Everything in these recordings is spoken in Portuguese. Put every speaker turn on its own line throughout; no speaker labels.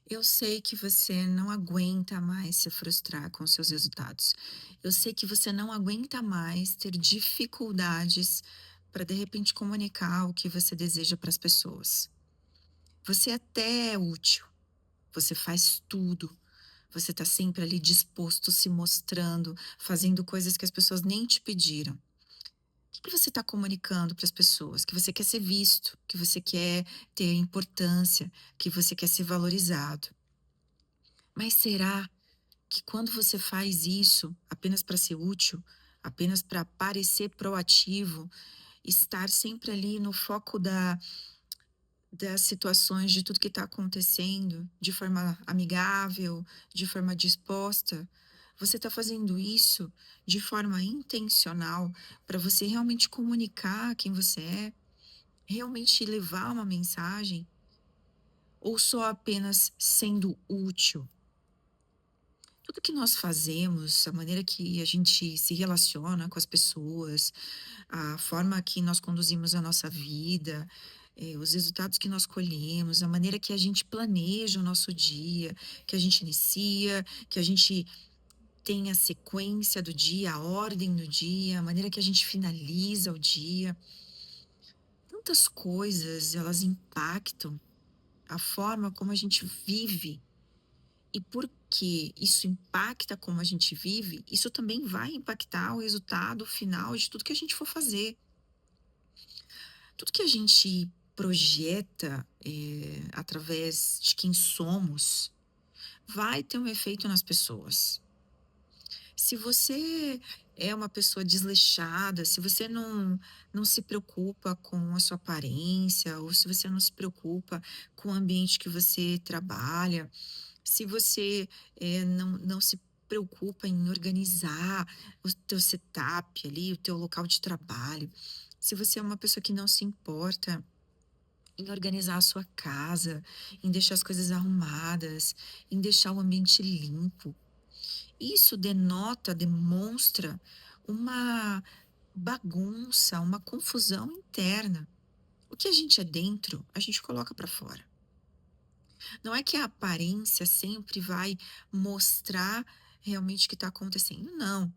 Eu sei que você não aguenta mais se frustrar com seus resultados. Eu sei que você não aguenta mais ter dificuldades para de repente comunicar o que você deseja para as pessoas. Você até é útil, você faz tudo, você está sempre ali disposto, se mostrando, fazendo coisas que as pessoas nem te pediram. O que você está comunicando para as pessoas? Que você quer ser visto, que você quer ter importância, que você quer ser valorizado. Mas será que quando você faz isso apenas para ser útil, apenas para parecer proativo, estar sempre ali no foco das situações, de tudo que está acontecendo, de forma amigável, de forma disposta, você está fazendo isso de forma intencional para você realmente comunicar quem você é, realmente levar uma mensagem, ou só apenas sendo útil? Tudo que nós fazemos, a maneira que a gente se relaciona com as pessoas, a forma que nós conduzimos a nossa vida, os resultados que nós colhemos, a maneira que a gente planeja o nosso dia, que a gente inicia, que a gente tem a sequência do dia, a ordem do dia, a maneira que a gente finaliza o dia. Tantas coisas, elas impactam a forma como a gente vive. E porque isso impacta como a gente vive, isso também vai impactar o resultado final de tudo que a gente for fazer. Tudo que a gente projeta, através de quem somos, vai ter um efeito nas pessoas. Se você é uma pessoa desleixada, se você não se preocupa com a sua aparência, ou se você não se preocupa com o ambiente que você trabalha, se você, não se preocupa em organizar o teu setup ali, o teu local de trabalho, se você é uma pessoa que não se importa em organizar a sua casa, em deixar as coisas arrumadas, em deixar o ambiente limpo, isso denota, demonstra uma bagunça, uma confusão interna. O que a gente é dentro, a gente coloca para fora. Não é que a aparência sempre vai mostrar realmente o que está acontecendo, não.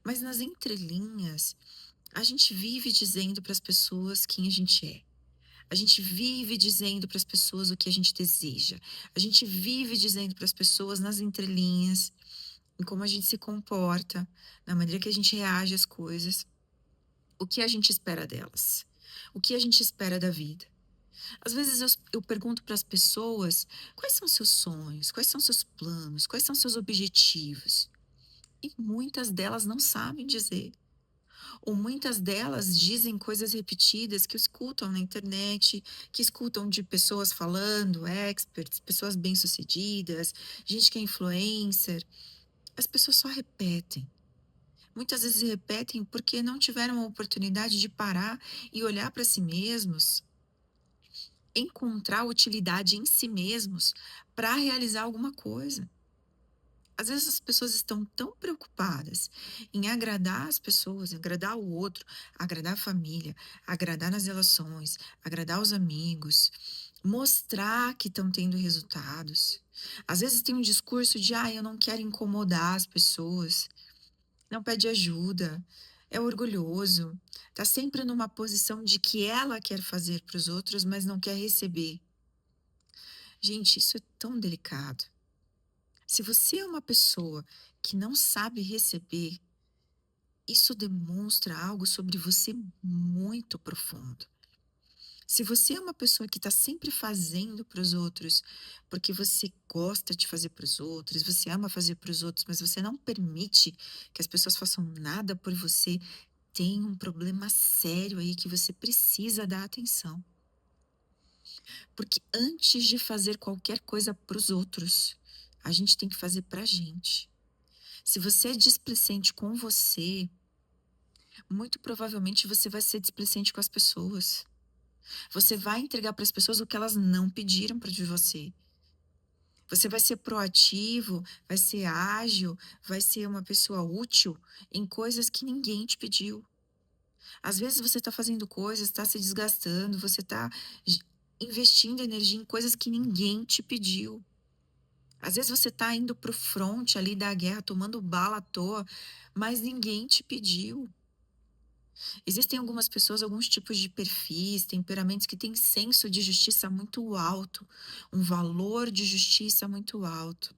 Mas nas entrelinhas, a gente vive dizendo para as pessoas quem a gente é. A gente vive dizendo para as pessoas o que a gente deseja. A gente vive dizendo para as pessoas nas entrelinhas, em como a gente se comporta, na maneira que a gente reage às coisas, o que a gente espera delas, o que a gente espera da vida. Às vezes eu pergunto para as pessoas quais são seus sonhos, quais são seus planos, quais são seus objetivos. E muitas delas não sabem dizer. Ou muitas delas dizem coisas repetidas que escutam na internet, que escutam de pessoas falando, experts, pessoas bem-sucedidas, gente que é influencer. As pessoas só repetem. Muitas vezes repetem porque não tiveram a oportunidade de parar e olhar para si mesmos, encontrar utilidade em si mesmos para realizar alguma coisa. Às vezes as pessoas estão tão preocupadas em agradar as pessoas, em agradar o outro, agradar a família, agradar nas relações, agradar os amigos, mostrar que estão tendo resultados. Às vezes tem um discurso de, eu não quero incomodar as pessoas, não pede ajuda, é orgulhoso, está sempre numa posição de que ela quer fazer para os outros, mas não quer receber. Gente, isso é tão delicado. Se você é uma pessoa que não sabe receber, isso demonstra algo sobre você muito profundo. Se você é uma pessoa que está sempre fazendo para os outros, porque você gosta de fazer para os outros, você ama fazer para os outros, mas você não permite que as pessoas façam nada por você, tem um problema sério aí que você precisa dar atenção. Porque antes de fazer qualquer coisa para os outros, a gente tem que fazer para a gente. Se você é displicente com você, muito provavelmente você vai ser displicente com as pessoas. Você vai entregar para as pessoas o que elas não pediram para de você. Você vai ser proativo, vai ser ágil, vai ser uma pessoa útil em coisas que ninguém te pediu. Às vezes você está fazendo coisas, está se desgastando, você está investindo energia em coisas que ninguém te pediu. Às vezes você está indo para o front ali da guerra, tomando bala à toa, mas ninguém te pediu. Existem algumas pessoas, alguns tipos de perfis, temperamentos que têm senso de justiça muito alto, um valor de justiça muito alto.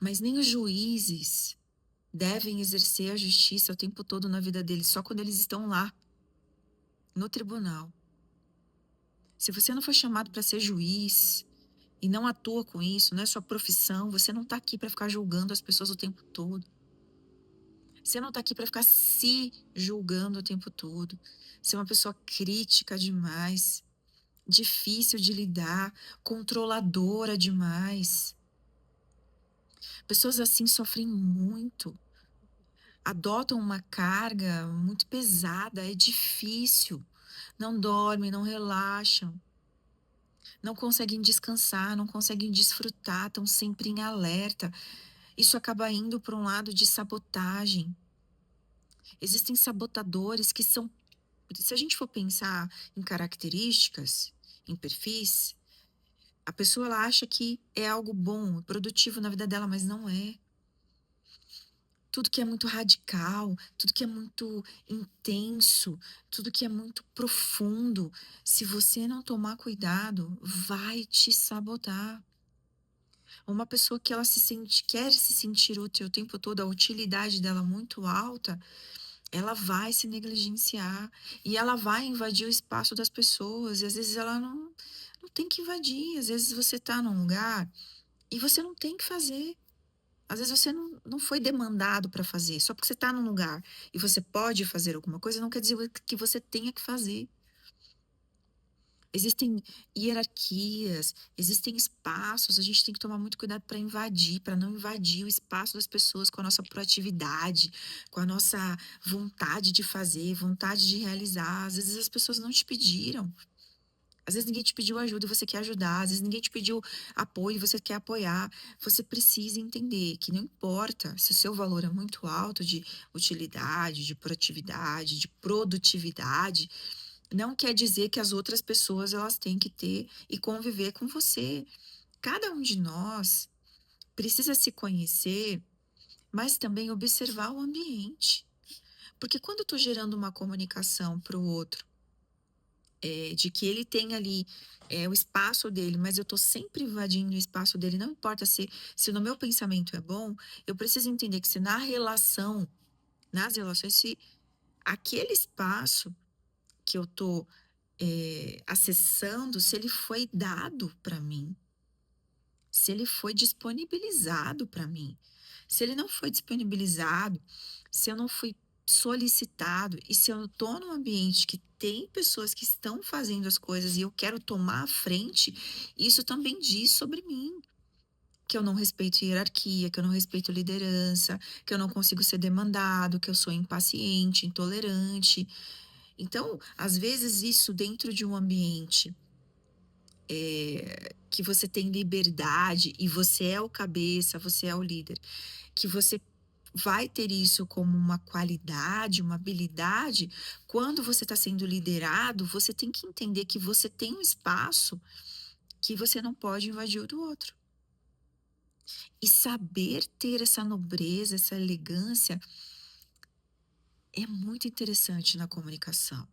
Mas nem os juízes devem exercer a justiça o tempo todo na vida deles, só quando eles estão lá, no tribunal. Se você não foi chamado para ser juiz e não atua com isso, não é sua profissão, você não está aqui para ficar julgando as pessoas o tempo todo. Você não está aqui para ficar se julgando o tempo todo. Você é uma pessoa crítica demais, difícil de lidar, controladora demais. Pessoas assim sofrem muito, adotam uma carga muito pesada, é difícil. Não dormem, não relaxam, não conseguem descansar, não conseguem desfrutar, estão sempre em alerta. Isso acaba indo para um lado de sabotagem. Existem sabotadores que são, se a gente for pensar em características, em perfis, a pessoa ela acha que é algo bom, produtivo na vida dela, mas não é. Tudo que é muito radical, tudo que é muito intenso, tudo que é muito profundo, se você não tomar cuidado, vai te sabotar. Uma pessoa que ela se sente, quer se sentir útil o tempo todo, a utilidade dela muito alta, ela vai se negligenciar e ela vai invadir o espaço das pessoas. E às vezes ela não tem que invadir. Às vezes você está num lugar e você não tem que fazer. Às vezes você não foi demandado para fazer. Só porque você está num lugar e você pode fazer alguma coisa, não quer dizer que você tenha que fazer. Existem hierarquias, existem espaços, a gente tem que tomar muito cuidado para invadir, para não invadir o espaço das pessoas com a nossa proatividade, com a nossa vontade de fazer, vontade de realizar. Às vezes as pessoas não te pediram. Às vezes ninguém te pediu ajuda e você quer ajudar, às vezes ninguém te pediu apoio e você quer apoiar. Você precisa entender que não importa se o seu valor é muito alto de utilidade, de proatividade, de produtividade, não quer dizer que as outras pessoas elas têm que ter e conviver com você. Cada um de nós precisa se conhecer, mas também observar o ambiente. Porque quando eu estou gerando uma comunicação para o outro, de que ele tem ali o espaço dele, mas eu estou sempre invadindo o espaço dele, não importa se no meu pensamento é bom, eu preciso entender que se na relação, nas relações, se aquele espaço que eu estou acessando, se ele foi dado para mim, se ele foi disponibilizado para mim. Se ele não foi disponibilizado, se eu não fui solicitado e se eu estou num ambiente que tem pessoas que estão fazendo as coisas e eu quero tomar a frente, isso também diz sobre mim. Que eu não respeito hierarquia, que eu não respeito liderança, que eu não consigo ser demandado, que eu sou impaciente, intolerante. Então, às vezes, isso dentro de um ambiente que você tem liberdade e você é o cabeça, você é o líder, que você vai ter isso como uma qualidade, uma habilidade, quando você está sendo liderado, você tem que entender que você tem um espaço que você não pode invadir o do outro. E saber ter essa nobreza, essa elegância é muito interessante na comunicação.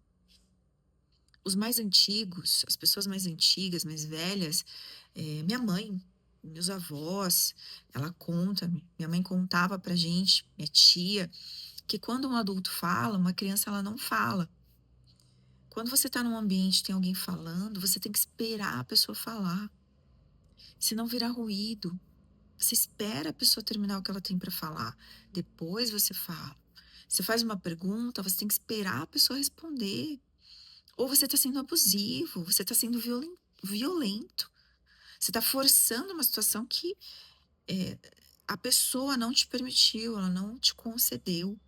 Os mais antigos, as pessoas mais antigas, mais velhas, minha mãe, meus avós, ela conta, minha mãe contava pra gente, minha tia, que quando um adulto fala, uma criança ela não fala. Quando você tá num ambiente, tem alguém falando, você tem que esperar a pessoa falar, senão vira ruído. Você espera a pessoa terminar o que ela tem para falar, depois você fala. Você faz uma pergunta, você tem que esperar a pessoa responder. Ou você está sendo abusivo, você está sendo violento. Você está forçando uma situação que eh, a pessoa não te permitiu, ela não te concedeu,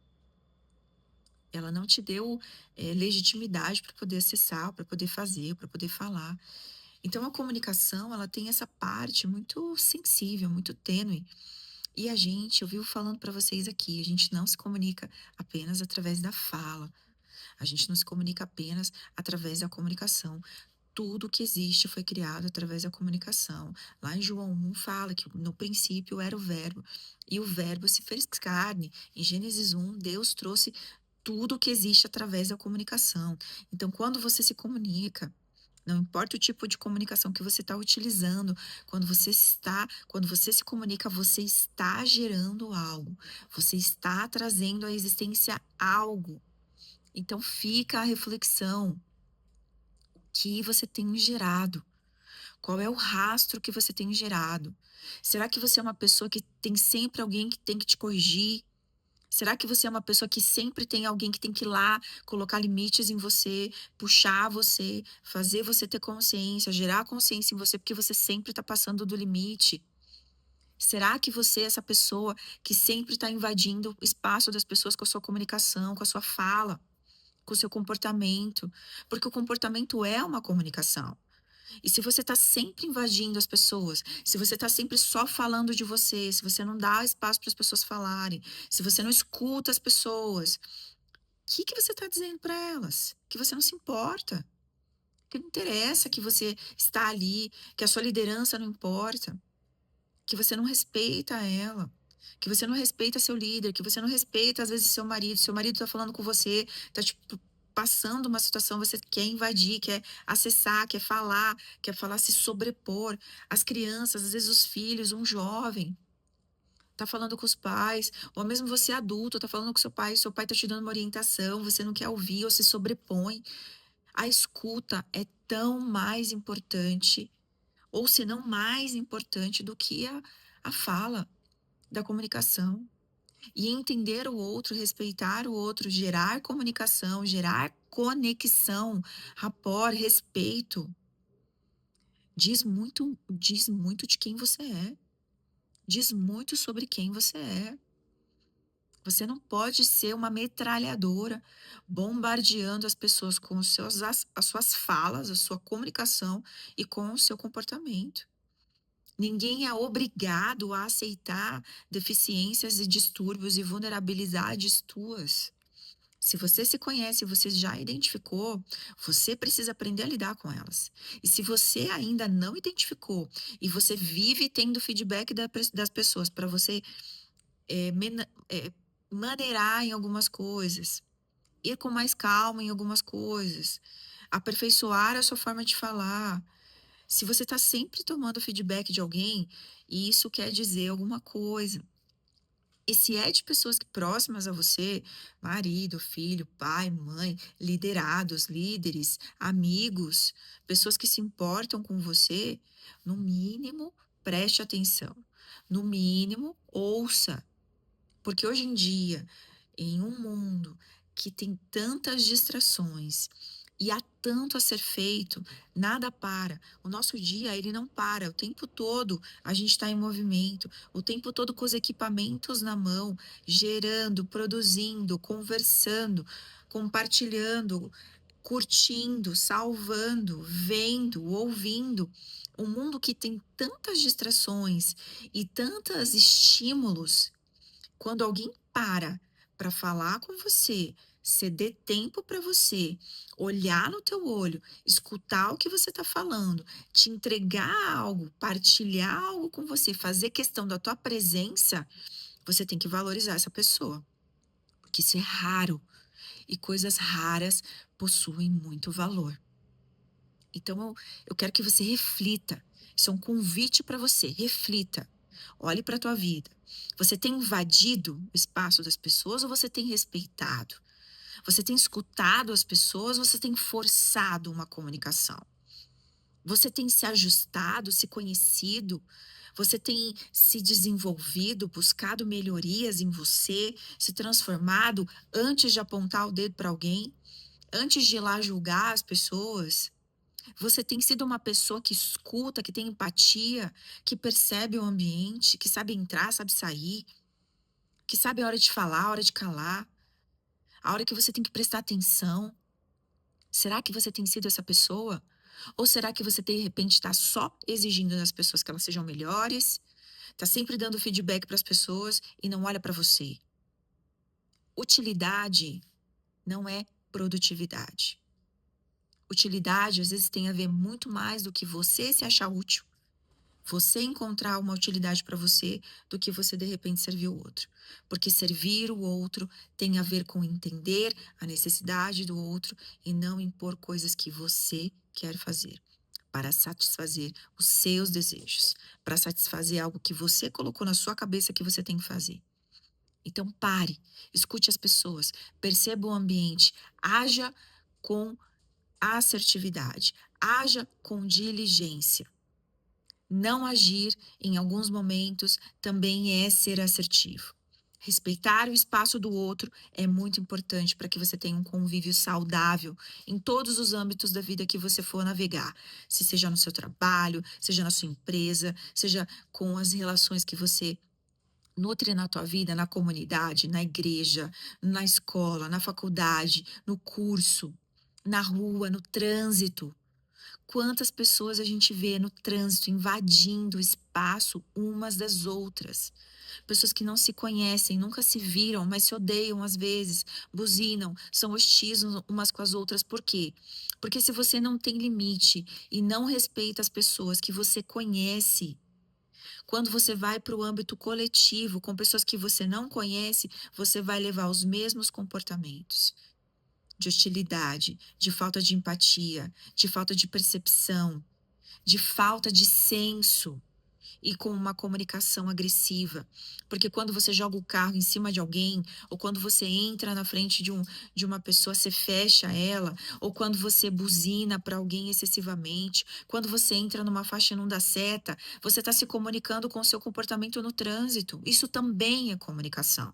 ela não te deu legitimidade para poder acessar, para poder fazer, para poder falar. Então a comunicação, ela tem essa parte muito sensível, muito tênue. E a gente, eu vivo falando para vocês aqui, a gente não se comunica apenas através da fala, a gente não se comunica apenas através da comunicação. Tudo que existe foi criado através da comunicação. Lá em João 1 fala que no princípio era o verbo, e o verbo se fez carne. Em Gênesis 1, Deus trouxe tudo que existe através da comunicação. Então, quando você se comunica, não importa o tipo de comunicação que você está utilizando, quando você se comunica, você está gerando algo, você está trazendo à existência algo. Então, fica a reflexão: o que você tem gerado? Qual é o rastro que você tem gerado? Será que você é uma pessoa que tem sempre alguém que tem que te corrigir? Será que você é uma pessoa que sempre tem alguém que tem que ir lá colocar limites em você, puxar você, fazer você ter consciência, gerar consciência em você, porque você sempre está passando do limite? Será que você é essa pessoa que sempre está invadindo o espaço das pessoas com a sua comunicação, com a sua fala, com o seu comportamento? Porque o comportamento é uma comunicação. E se você está sempre invadindo as pessoas, se você está sempre só falando de você, se você não dá espaço para as pessoas falarem, se você não escuta as pessoas, o que que você está dizendo para elas? Que você não se importa, que não interessa que você está ali, que a sua liderança não importa, que você não respeita ela, que você não respeita seu líder, que você não respeita às vezes seu marido está falando com você, tá tipo passando uma situação, você quer invadir, quer acessar, quer falar, se sobrepor. As crianças, às vezes os filhos, um jovem tá falando com os pais, ou mesmo você adulto tá falando com seu pai tá te dando uma orientação, você não quer ouvir ou se sobrepõe. A escuta é tão mais importante, ou se não mais importante do que a fala da comunicação. E entender o outro, respeitar o outro, gerar comunicação, gerar conexão, rapport, respeito, diz muito de quem você é, diz muito sobre quem você é. Você não pode ser uma metralhadora bombardeando as pessoas com as suas falas, a sua comunicação e com o seu comportamento. Ninguém é obrigado a aceitar deficiências e distúrbios e vulnerabilidades tuas. Se você se conhece, você já identificou, você precisa aprender a lidar com elas. E se você ainda não identificou e você vive tendo feedback das pessoas para você maneirar em algumas coisas, ir com mais calma em algumas coisas, aperfeiçoar a sua forma de falar. Se você está sempre tomando feedback de alguém, isso quer dizer alguma coisa. E se é de pessoas próximas a você, marido, filho, pai, mãe, liderados, líderes, amigos, pessoas que se importam com você, no mínimo, preste atenção. No mínimo, ouça. Porque hoje em dia, em um mundo que tem tantas distrações e há tanto a ser feito, nada para. O nosso dia, ele não para. O tempo todo a gente está em movimento, o tempo todo com os equipamentos na mão, gerando, produzindo, conversando, compartilhando, curtindo, salvando, vendo, ouvindo. Um mundo que tem tantas distrações e tantos estímulos, quando alguém para falar com você, ceder tempo para você, olhar no teu olho, escutar o que você está falando, te entregar algo, partilhar algo com você, fazer questão da tua presença, você tem que valorizar essa pessoa, porque isso é raro e coisas raras possuem muito valor. Então eu quero que você reflita. Isso é um convite para você. Reflita. Olhe para a tua vida. Você tem invadido o espaço das pessoas ou você tem respeitado? Você tem escutado as pessoas ou você tem forçado uma comunicação? Você tem se ajustado, se conhecido? Você tem se desenvolvido, buscado melhorias em você, se transformado antes de apontar o dedo para alguém? Antes de ir lá julgar as pessoas? Você tem sido uma pessoa que escuta, que tem empatia, que percebe o ambiente, que sabe entrar, sabe sair, que sabe a hora de falar, a hora de calar, a hora que você tem que prestar atenção? Será que você tem sido essa pessoa? Ou será que você de repente está só exigindo das pessoas que elas sejam melhores, está sempre dando feedback para as pessoas e não olha para você? Utilidade não é produtividade. Utilidade, às vezes, tem a ver muito mais do que você se achar útil, você encontrar uma utilidade para você, do que você, de repente, servir o outro. Porque servir o outro tem a ver com entender a necessidade do outro e não impor coisas que você quer fazer, para satisfazer os seus desejos, para satisfazer algo que você colocou na sua cabeça que você tem que fazer. Então pare, escute as pessoas, perceba o ambiente, haja com assertividade, haja com diligência. Não agir em alguns momentos também é ser assertivo. Respeitar o espaço do outro é muito importante para que você tenha um convívio saudável em todos os âmbitos da vida que você for navegar, se seja no seu trabalho, seja na sua empresa, seja com as relações que você nutre na tua vida, na comunidade, na igreja, na escola, na faculdade, no curso, na rua, no trânsito. Quantas pessoas a gente vê no trânsito invadindo o espaço umas das outras. Pessoas que não se conhecem, nunca se viram, mas se odeiam às vezes, buzinam, são hostis umas com as outras. Por quê? Porque se você não tem limite e não respeita as pessoas que você conhece, quando você vai para o âmbito coletivo, com pessoas que você não conhece, você vai levar os mesmos comportamentos de hostilidade, de falta de empatia, de falta de percepção, de falta de senso e com uma comunicação agressiva. Porque quando você joga o carro em cima de alguém, ou quando você entra na frente de uma pessoa, você fecha ela, ou quando você buzina para alguém excessivamente, quando você entra numa faixa e não dá seta, você está se comunicando com o seu comportamento no trânsito. Isso também é comunicação.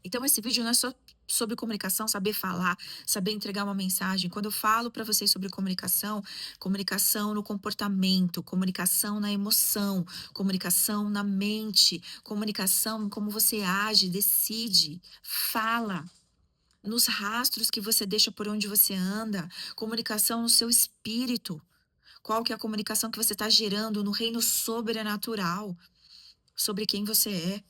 Então esse vídeo não é só sobre comunicação, saber falar, saber entregar uma mensagem. Quando eu falo para vocês sobre comunicação, comunicação no comportamento, comunicação na emoção, comunicação na mente, comunicação em como você age, decide, fala, nos rastros que você deixa por onde você anda, comunicação no seu espírito. Qual que é a comunicação que você está gerando no reino sobrenatural sobre quem você é?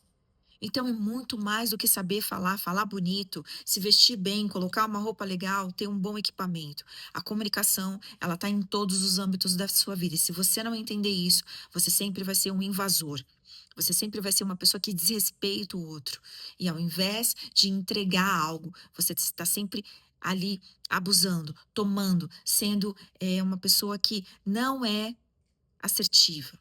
Então é muito mais do que saber falar, falar bonito, se vestir bem, colocar uma roupa legal, ter um bom equipamento. A comunicação, ela está em todos os âmbitos da sua vida. E se você não entender isso, você sempre vai ser um invasor. Você sempre vai ser uma pessoa que desrespeita o outro. E ao invés de entregar algo, você está sempre ali abusando, tomando, sendo uma pessoa que não é assertiva,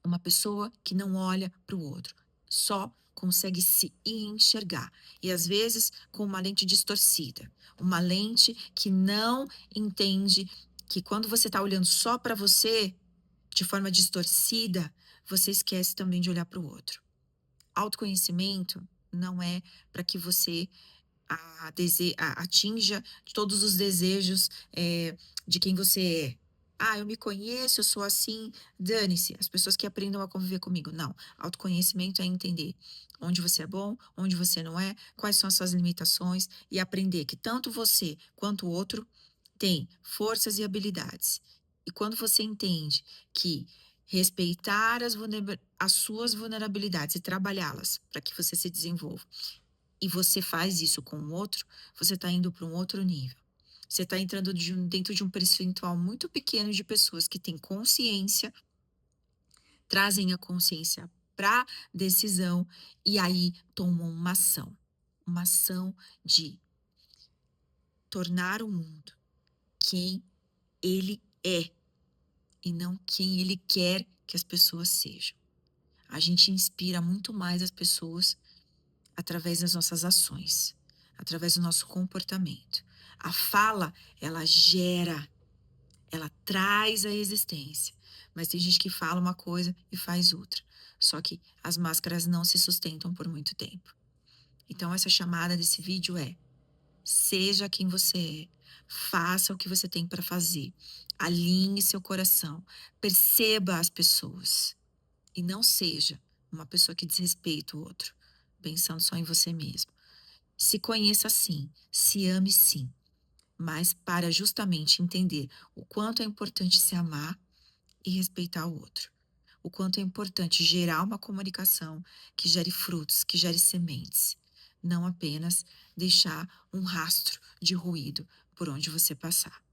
uma pessoa que não olha para o outro, só consegue se enxergar. E às vezes com uma lente distorcida, uma lente que não entende que quando você está olhando só para você, de forma distorcida, você esquece também de olhar para o outro. Autoconhecimento não é para que você atinja todos os desejos, de quem você é. "Ah, eu me conheço, eu sou assim", dane-se, as pessoas que aprendam a conviver comigo. Não, autoconhecimento é entender onde você é bom, onde você não é, quais são as suas limitações e aprender que tanto você quanto o outro têm forças e habilidades. E quando você entende que respeitar as suas vulnerabilidades e trabalhá-las para que você se desenvolva e você faz isso com o outro, você está indo para um outro nível. Você está entrando dentro de um percentual muito pequeno de pessoas que têm consciência, trazem a consciência para decisão e aí tomam uma ação. Uma ação de tornar o mundo quem ele é e não quem ele quer que as pessoas sejam. A gente inspira muito mais as pessoas através das nossas ações, através do nosso comportamento. A fala, ela gera, ela traz a existência. Mas tem gente que fala uma coisa e faz outra. Só que as máscaras não se sustentam por muito tempo. Então, essa chamada desse vídeo é: seja quem você é, faça o que você tem para fazer, alinhe seu coração, perceba as pessoas e não seja uma pessoa que desrespeita o outro, pensando só em você mesmo. Se conheça sim, se ame sim, mas para justamente entender o quanto é importante se amar e respeitar o outro. O quanto é importante gerar uma comunicação que gere frutos, que gere sementes. Não apenas deixar um rastro de ruído, por onde você passar.